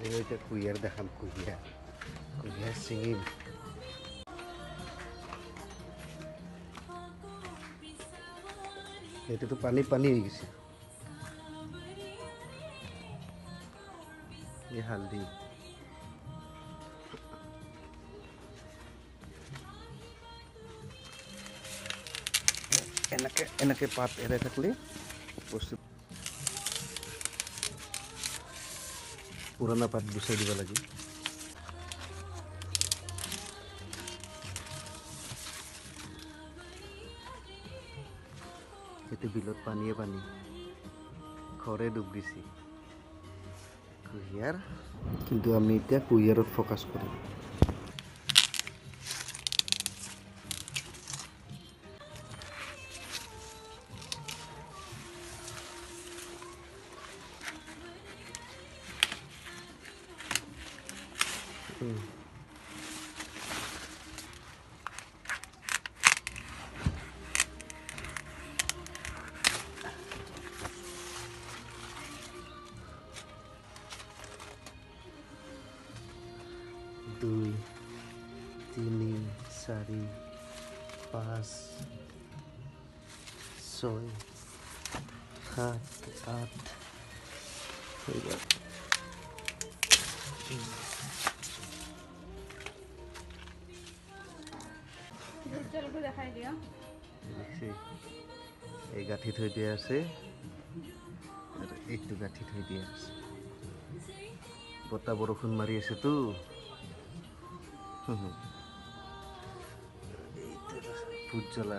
এটা কুইয়াৰ দেখাম কুইয়াৰ চিঙিম এটাতো পানি হয়ে গেছে এই হালদি এনেকে পাত এৰাই থাকলে বস্তু পুৰণা পাত গুচাই দিব লাগে এতে বিলত পানীয়ে পানী ঘৰে ডুব দিছে কুঁহিয়াৰ কিন্তু আমি এতিয়া কুঁহিয়াৰত ফ'কাছ কৰিম দুই তিনি চাৰি পাঁচ ছয় সাত আঠ হৈ গ'ল এই গাঁঠি থৈ দিয়া আছে আৰু এইটো গাঁঠি থৈ দিয়া আছে বতাহ বৰষুণ মাৰি আছেতো ভোট জ্বলা